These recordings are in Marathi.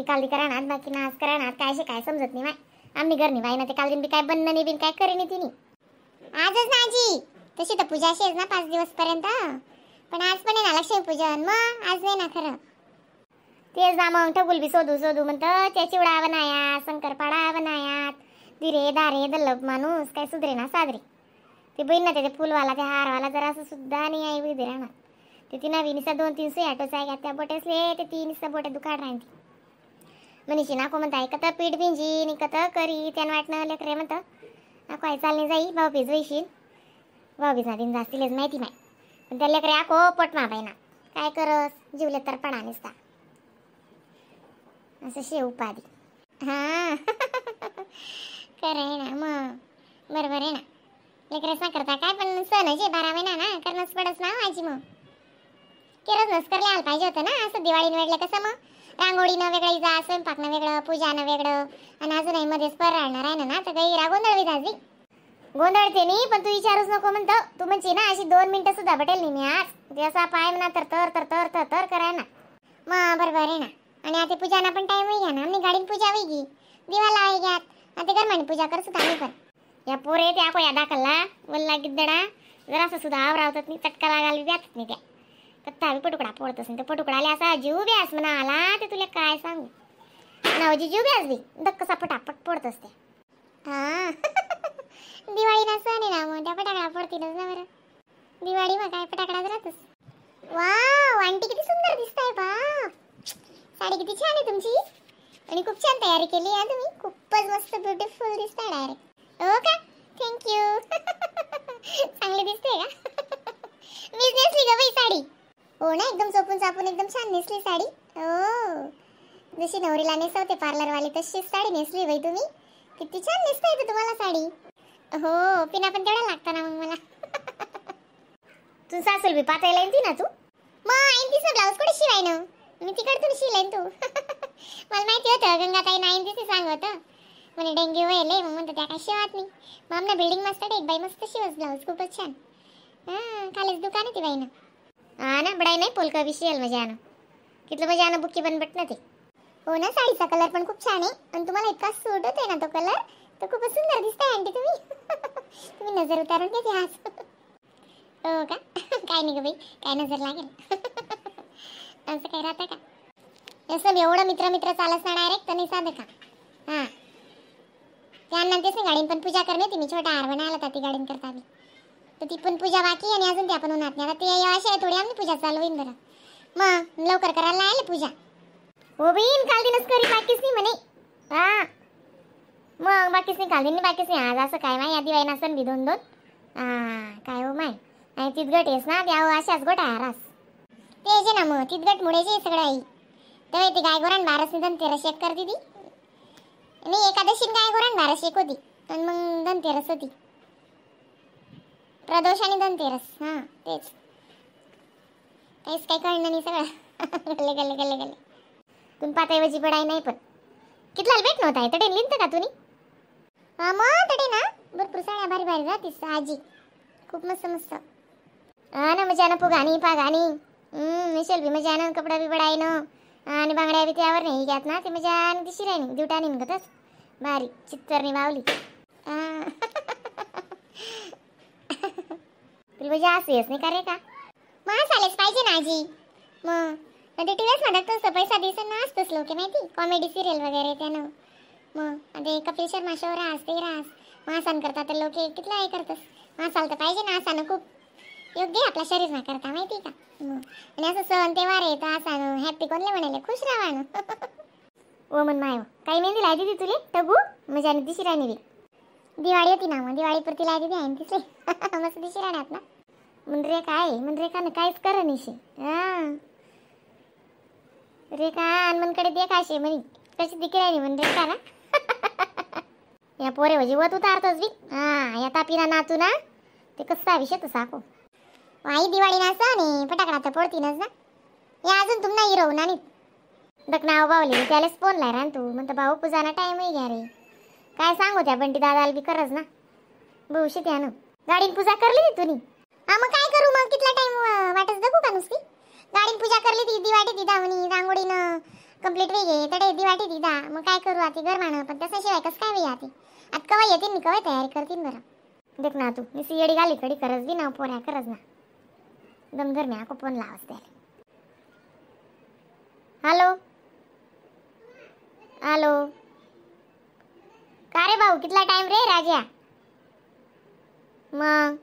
काल करानात बाकी ना आज करानात काय काय समजत नाही माय. आम्ही घर नाही बाई ना ते काल दिन बी काय बनणं नाही बिन काय करेनी तिनी. आजच ना आजी तशी तर पूजा अशी ना 5 दिवस पर्यंत, पण आज पण आहे ना लक्ष्मी पूजन, मग आज नाही ना खरं. तेच ना मग ठगुल बी शोधू म्हणतं त्या चिवडा बनाया शंकरपाडा बनायात दिरे दारे दल्लप माणूस काय सुधरे ना साजरे. ते बहीण ना त्याचे फुलवाला त्या हारवाला जरा असं सुद्धा नाही आहे विधी राहणार. ते ती नवी निसा 2-3 सुयाटोच आहे त्या बोटेसले ते 3 निसा बोटे दुखाड राहते. मनीषी नाको म्हणता कथा पीठ भिंजी नि कथा करी त्यानं वाटणं लेकरे म्हणतं नाको आई चालणे जाई भाऊबीज वैशील. भाऊबीज दिन जास्तीलेच माहिती नाही, पण त्या लेकरे आको पटमा बाई ना काय करस जीवले तर पडा निसता असं शेव उपाधी. हां खरं आहे ना मग बरोबर आहे ना. लेकरं करता काय पण सणाचे 12 महिना ना करणंच पडस ना आजी. मग केरच नसकर लिहायला पाहिजे होतं ना. असं दिवाळीनं वेगळं कसं मग रांगोळीनं वेगळी जा स्वयंपाकनं वेगळं पूजानं वेगळं आणि अजूनही मध्येच पर राहणार आहे ना तर काही गोंधळ विधाजी गोंधळते नाही. पण तू विचारूच नको म्हणतं. तू म्हणची ना अशी 2 मिनिटं सुद्धा भेटेल नाही मी आज ते असा पाय म्हणा तर तर तर तर तर तर कराय ना मग बरोबर आहे ना. आणि आता पूजाना पण टाईम होई घ्या ना. आम्ही गाडीन पूजा होई दिवा लावाय घ्यात आता गरमाने पूजा करत आम्ही पण. या पोरे त्या को या दाखलला वल्ला गिद्दडा जरा असं सुद्धा आवरावतात नाही चटका लागायला द्याच नाही त्या कत्ता बी पटुकडा पडतच नाही. ते पटुकडाले असा जीव ब्यास म्हणा आला ते तुला काय सांगू नावजी जीव ब्यास बी दक्कसा पटापट पडतच ते. हां दिवाळी ना सण आहे ना मग त्या फटाकडा पडतीलच ना बरं. दिवाळी मग काय फटाकडाच राहतच. वाव आंटी किती सुंदर दिसताय बाप. साडी किती छान आहे तुमची आणि खूप छान तयारी केली आहे तुम्ही. खूपच मस्त ब्युटिफुल दिसताय डायरेक्ट. हो का थँक्यू चांगली दिसते का. मीच नेसली ग बाई साडी. हो ना एकदम चोपून चापून एकदम छान नेसली साडी. हो जशी नवरीला नेसवते पार्लरवाली तशीच साडी नेसली बाई तुम्ही. किती छान नेसता येते तुम्हाला साडी. हो पिना पण तेवढा लागता ना मग मला. तू सासूल बी पातायला येते ना तू. मग आईन तिचं ब्लाऊज कुठे शिवाय ना मी तिकडतून शिलाईन तू. मला माहिती होतं गंगाताई नाईन तिथे सांगत म्हणे डेंग्यू व्हायले मग म्हणतं त्या काय शिवत नाही. मग आमना बिल्डिंग मस्त एक बाई मस्त शिवस ब्लाऊज खूपच छान. हां खालीच दुकान आहे ती बाई ना. हां ना बडाई नाही पोलका बी शियल मजा आण कितलं मजा आण बुक्की बनबट ना ते. हो ना साडीचा कलर पण खूप छान आहे आणि तुम्हाला इतका सूट होतोय ना तो कलर तर खूपच सुंदर दिसताय आंटी तुम्ही. तुम्ही नजर उतारून घ्या आज. हो का काय नाही ग बाई काय नजर लागेल. असं काय राहतं का असं एवढं मित्र चालस ना डायरेक्ट तर नाही साधं का. हां त्यांना तेच नाही गाडीन पण पूजा करणे ती मी छोटा हार बनायला होता ती गाडीन करता बी तर ती पण पूजा बाकी आणि अजून त्या पण होणार नाही. आता ते अशा थोडी आम्ही पूजा चालू होईन बरं मग लवकर करायला आले पूजा. हो बहीण काल दिनच करी बाकीच नाही म्हणे. हां मग बाकीच नाही काल दिन बाकीच नाही आज असं काय माय या दिवाळी नसन बी 2-2. हां काय हो माय आणि तीच गट आहेस ना त्या अशाच गोट आहे रास ते जे ना मग तीच गट मुळेचे सगळं आई तेव्हा ती गाय गोरान 12 निधन 13 शेक करते ती नाही एकादशीन गाय गोरान 12 शेक होती आणि मग धनतेरस होती प्रदोष आणि धनतेरस. हां तेच काहीच काही कळलं नाही सगळं. गल्ले गल्ले गल्ले गल्ले तुम्ही पाताऐवजी पडाई नाही पण कितला भेट नव्हता आहे तडे लिहिलं का तुम्ही. हां मग तडे ना भरपूर साड्या भारी भारी राहतीस आजी खूप मस्त मस्त. हां ना मजा ना पुगानी पागानी मिशेल बी मजा ना कपडा बी बडाई ना आणि बांगड्या बी त्यावर नाही घ्यात ना ते मजा आणि दिशी राहिनी दिवटा नाही गतच भारी चित्तरनी बावली. तुला मजा असं येस नाही का रे का मग चालेच पाहिजे ना आजी. मग ते टीव्हीच म्हणत तसं पैसा दिसन ना असतंच लोक माहिती कॉमेडी सिरियल वगैरे त्यानं. मग ते कपिल शर्मा शो रास ते रास मासान करता तर लोक कितला हे करतस मासाल तर पाहिजे ना असानं खूप योग्य आपल्या शरीर करता माहिती का. आणि असं सण तेव्हार आहे तर असानं हॅप्पी कोणले म्हणाले खुश राहा ना. ओ मन माय काही मेहंदी लायती ती तुले टगू मजा आणि दिशी राणी बी दिवाळी होती ना मग दिवाळी पुरती लायती ती आहे तिसरे मस्त दिशी राहण्यात ना. म्हणजे काय म्हणजे का ना काहीच कर निशी. हां रेखा हनुमानकडे दे काशे म्हणे कशी दिकी राहिली म्हणजे का ना. या पोरे वजी वत उतारतोच बी. हां या तापीना नातू ना ते कसा विषय तर साको आई दिवाळी ना सण फटाकडा तर पडतीनच ना. या अजून तुम नाही हिरो ना दक नाव बावले त्यालाच फोन लाय रान तू म्हणतं भाऊ पूजाना टाइम घ्या रे काय सांगू त्या बंटी दादाला बी करच ना भविष्य त्यानं गाडीन पूजा करली तुम्ही. हां मग काय करू मग कितला टाइम वाटच बघू का नुसती गाडीन पूजा करली ती दिवाळी ती दावणी रांगोळीनं कंप्लीट वेगळे तडे दिवाटी दिदा मग काय करू आता घर मानव पण त्याच्याशिवाय कसं काय वेळ आते आता कवा येते मी कवा तयारी करतीन बरं देख ना तू मी येडी गाली कडी करस बी ना पोऱ्या करस ना दमधर मी आको फोन लावस त्याला हॅलो हॅलो का रे भाऊ कितला टाइम रे राजा मग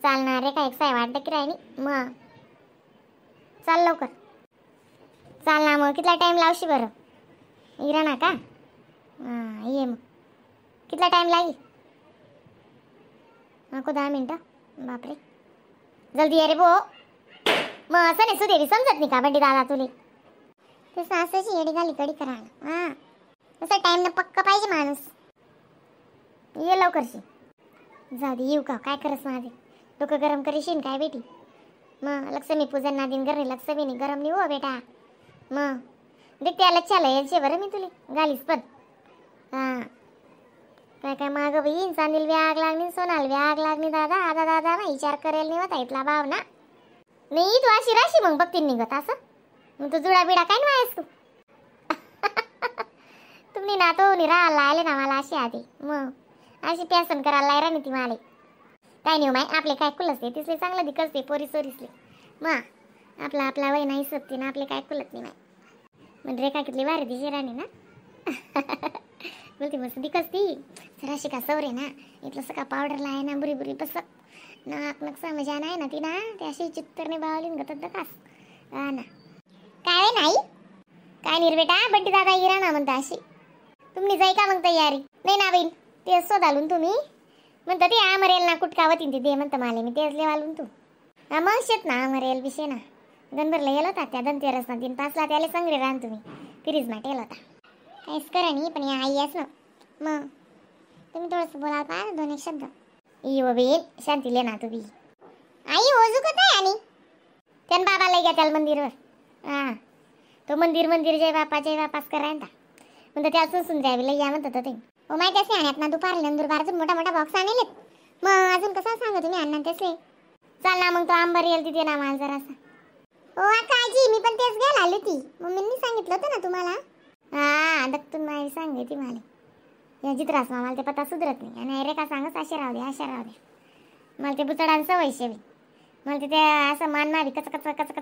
चालणार रे काय एक्साय वाटतं की राहिनी मग चाल लवकर चाल ना मग कितला टाइम लावशी बरं इराणा का हां ये मग कितला टाइम लागी नको 10 मिनटं बापरे जल्दी ये रे भो मग असं नाही सुदेवी समजत नाही का बंडी दादा तुले ते सासाची येडी गाली कडी करा हां तसा टाइम ना पक्का पाहिजे माणूस ये लवकरशी जाऊ दे येऊ का काय करस माझे डोकं गरम करीशीन काय बेटी मग लक्ष्मी पूजन ना दिन करणे लक्ष्मीनी गरम नाही हो बेटा मग देख त्या लक्षाला यायचे बरं मी तुले गालीस पण हां काय काय मागं बाई चांदील व्याग लागणी सोनाल व्याग लागणी दादा आदा दादा ना विचार करेल नाही होता इथला भाव ना नाही तू अशी राशी मग बघतील निघत असं मग तू जुडा बिडा काय नाहीस तू तुम्ही ना तो निराला आले ना मला अशी आधी मग अशी प्यासन करायला लायरा नाही ती माले काय नाही माय आपले काय कुलसते तिसले चांगलं दिकसते पोरी सोरीसले मग आपला आपला वय नाही सकते ना आपले काय कुलत नाही माय म्हणजे रेखा कितली वारे दिशे राणी ना बोलते मस्त दिकसती सराशी का सवरे ना इथलं सका पावडर लाय ना बुरी बुरी बस नाक नक्सा मजा नाही ना ती ना ते अशी चित्तरने बावलीन गतत दकास हा ना काय नाही काय निर्वेटा बंटी दादा इरा ना म्हणता अशी तुम्ही जाई का मग तयारी नाही ना बाई ते शोधालून तुम्ही म्हणता ते आमरेल ना कुटकावतीन ते दे म्हणता माले मी तेच लेवालून तू हा मग शेत ना आमरेल विषय ना गणभरला गेलो होता त्या दंतेरस ना 3-5 ला त्याला संग्रे राहन तुम्ही फ्रीज मा टेल होता काहीच करा नाही पण या आई आहेस ना मग तुम्ही थोडंसं बोला का 2 एक शब्द यो बेन शांती ले ना तू बी आई ओजू कत आहे आणि त्यान बाबा लई घ्या त्याला मंदिरवर हां तो मंदिर जय बापास करायला म्हणतं त्याला सुन जावी लई या म्हणतात ते हो माहिती असते आणत ना दुपारला दुपारचं मोठा मोठा बॉक्स आणलेत मग अजून कसं सांगा तुम्ही अण्णा त्याचे चाल ना मग तो आंबर येईल तिथे ना माझा जरासा हो काळजी मी पण तेच घ्यायला आली ती मम्मींनी सांगितलं होतं ना तुम्हाला हां दत्तून माई सांगायची मला या चित्रास मला ते पत्ता सुधरत नाही आणि रेखा सांगच असे राहू दे मला ते बुचडान सवय शेवी मला ते असं मानणार कच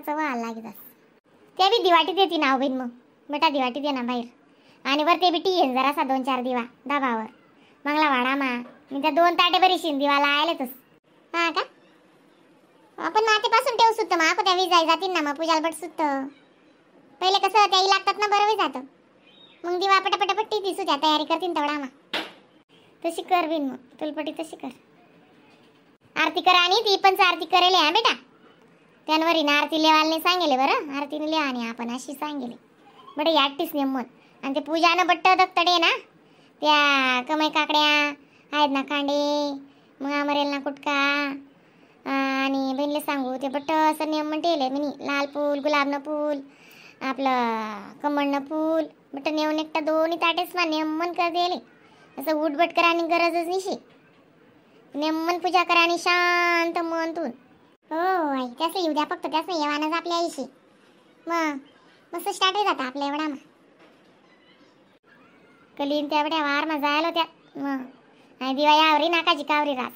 व्हायला लागत ते बी दिवाटी देते ना बहीण मग बेटा दिवाटी दे ना बाहेर आणि वर ते बी टी येईन जरासा 2-4 दिवा दाबावर मंगला वाडा मा मी त्या 2 ताटे बरीशीन दिवाला आलेतच हां का आपण नातेपासून ठेवू सुद्धा मग आपण त्या विजाई जातील ना मग पूजाला बट सुद्धा पहिले कसं त्याही लागतात ना बरोबर जातं मग दिवा पटापटापट्टी दिसू त्या तयारी करतील तेवढा मग तशी कर बिन मग तुलपटी तशी कर आरती करा आणि ती पण आरती करेल हा बेटा त्यांवरी ना आरती लेवालने सांगेले बरं आरतीने लिहा आणि आपण अशी सांगेले बडे याटीस नेमत आणि ते पूजानं बट्ट दत्तडे ना त्या कमाई काकड्या आहेत ना कांडे मग आमरेल ना कुटका आणि बहिणीला सांगू ते बट्ट असं नियम म्हणतेले मिनी लाल फूल गुलाबनं फूल आपलं कमळनं फूल बट्ट नेऊन एकटा 2 ताटेच ना नेमन कर दिले असं उठबट करानी गरजच निशी नेमन पूजा करानी शांत मनतून हो आई त्याचं येऊ द्या फक्त त्याचं येवानच आपल्या आईशी मग मस्त स्टार्ट होत जातं आपल्या एवढा मग कलीन तेवढ्या वार मग जायला त्या मग आणि दिवा यावरी नाकाची कावरी रास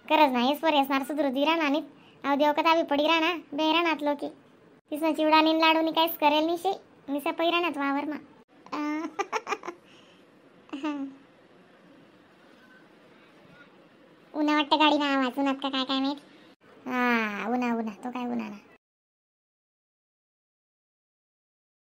करज ना हेच पोरी असणार सुधरू राहणार नाही अहो देव कथा बी पडी राहणार बेरानात लोके तिसं चिवडानी लाडूनी काहीच करेल निशे निसा पैरानात वावर मा उन्हा वाटतं गाडी ना आवाज उन्हात का काय माहिती हां उन्हा तो काय उन्हा ना